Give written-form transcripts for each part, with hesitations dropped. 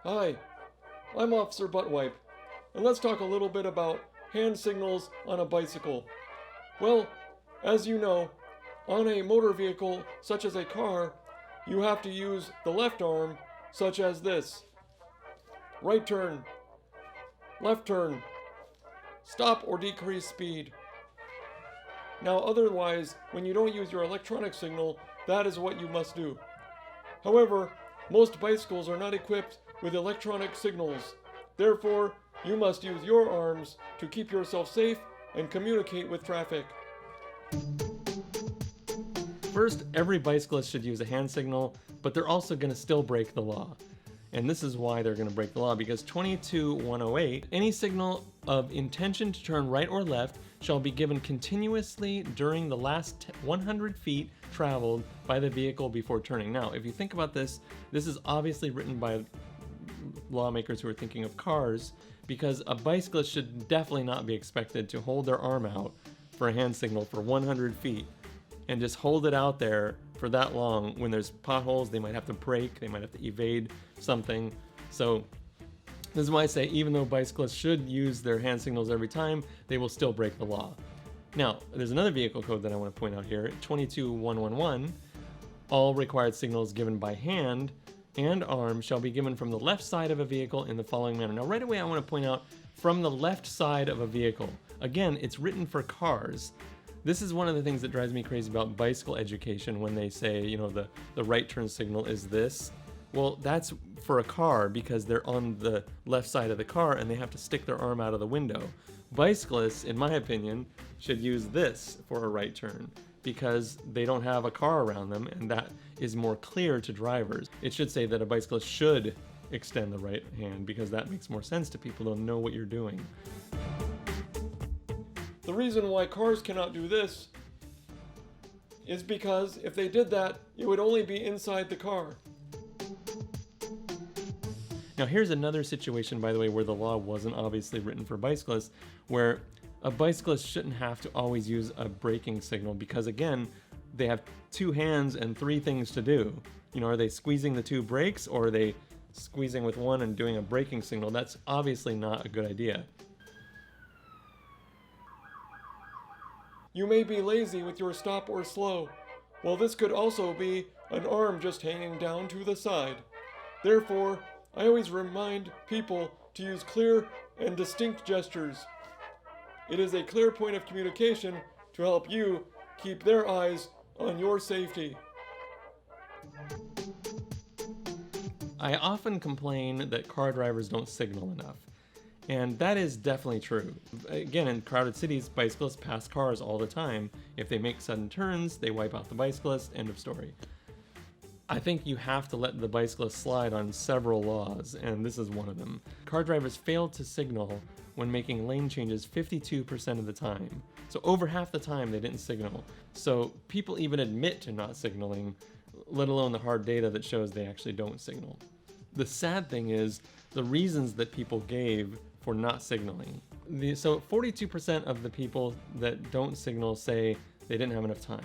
Hi, I'm Officer Buttwhype, and let's talk a little bit about hand signals on a bicycle. Well, as you know, on a motor vehicle such as a car, you have to use the left arm, such as this. Right turn, left turn, stop or decrease speed. Now otherwise, when you don't use your electronic signal, that is what you must do. However, most bicycles are not equipped with electronic signals. Therefore, you must use your arms to keep yourself safe and communicate with traffic. First, every bicyclist should use a hand signal, but they're also going to still break the law. And this is why they're going to break the law, because 22-108, any signal of intention to turn right or left shall be given continuously during the last 100 feet traveled by the vehicle before turning. Now, if you think about this, this is obviously written by lawmakers who are thinking of cars, because a bicyclist should definitely not be expected to hold their arm out for a hand signal for 100 feet and just hold it out there for that long. When there's potholes, they might have to brake, they might have to evade something. So this is why I say even though bicyclists should use their hand signals every time, they will still break the law. Now, there's another vehicle code that I want to point out here, 22-111. All required signals given by hand and arm shall be given from the left side of a vehicle in the following manner. Now, right away, I want to point out from the left side of a vehicle. Again, it's written for cars. This is one of the things that drives me crazy about bicycle education when they say, you know, the right turn signal is this. Well, that's for a car because they're on the left side of the car and they have to stick their arm out of the window. Bicyclists, in my opinion, should use this for a right turn because they don't have a car around them, and that is more clear to drivers. It should say that a bicyclist should extend the right hand because that makes more sense to people. They'll know what you're doing. The reason why cars cannot do this is because if they did that, it would only be inside the car. Now here's another situation, by the way, where the law wasn't obviously written for bicyclists, where a bicyclist shouldn't have to always use a braking signal because, again, they have two hands and three things to do. You know, are they squeezing the two brakes or are they squeezing with one and doing a braking signal? That's obviously not a good idea. You may be lazy with your stop or slow. Well, this could also be an arm just hanging down to the side. Therefore, I always remind people to use clear and distinct gestures. It is a clear point of communication to help you keep their eyes on your safety. I often complain that car drivers don't signal enough. And that is definitely true. Again, in crowded cities, bicyclists pass cars all the time. If they make sudden turns, they wipe out the bicyclist, end of story. I think you have to let the bicyclist slide on several laws, and this is one of them. Car drivers fail to signal when making lane changes 52% of the time. So over half the time they didn't signal. So people even admit to not signaling, let alone the hard data that shows they actually don't signal. The sad thing is the reasons that people gave for not signaling. So 42% of the people that don't signal say they didn't have enough time.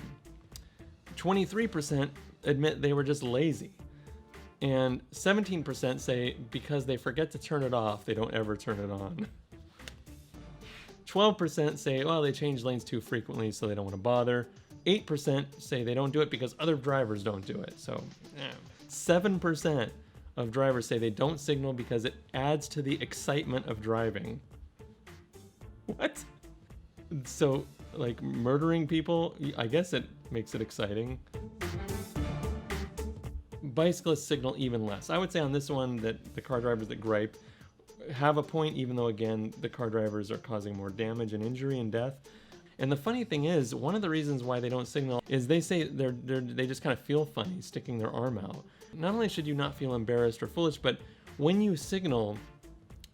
23% admit they were just lazy. And 17% say because they forget to turn it off, they don't ever turn it on. 12% say, well, they change lanes too frequently, so they don't want to bother. 8% say they don't do it because other drivers don't do it. So 7% of drivers say they don't signal because it adds to the excitement of driving. What? So, like, murdering people, I guess it makes it exciting. Bicyclists signal even less. I would say on this one that the car drivers that gripe have a point, even though, again, the car drivers are causing more damage and injury and death. And the funny thing is, one of the reasons why they don't signal is they say they just kind of feel funny sticking their arm out. Not only should you not feel embarrassed or foolish, but when you signal,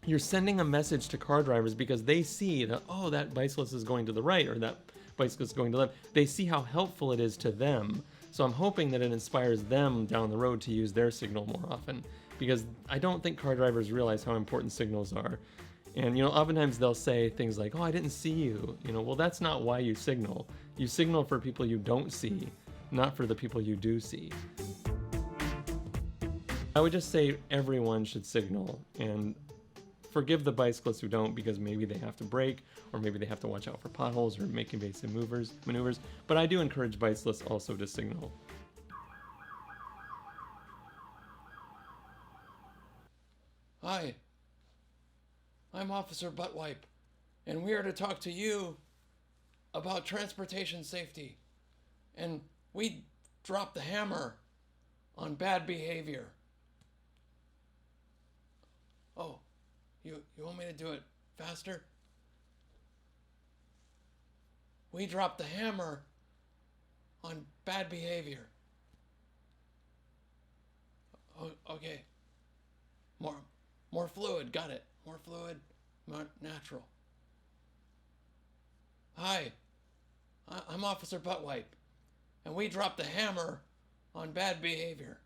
you're sending a message to car drivers because they see that, oh, that bicyclist is going to the right or that bicyclist is going to the left. They see how helpful it is to them. So I'm hoping that it inspires them down the road to use their signal more often, because I don't think car drivers realize how important signals are. And, you know, oftentimes they'll say things like, oh, I didn't see you. You know, well, that's not why you signal. You signal for people you don't see, not for the people you do see. I would just say everyone should signal, and forgive the bicyclists who don't, because maybe they have to brake, or maybe they have to watch out for potholes or make evasive maneuvers. But I do encourage bicyclists also to signal. Hi, I'm Officer Buttwhype, and we are to talk to you about transportation safety. And we dropped the hammer on bad behavior. Oh, you want me to do it faster? We dropped the hammer on bad behavior. Oh, okay. More fluid, got it. More fluid, more natural. Hi, I'm Officer Buttwhype, and we dropped the hammer on bad behavior.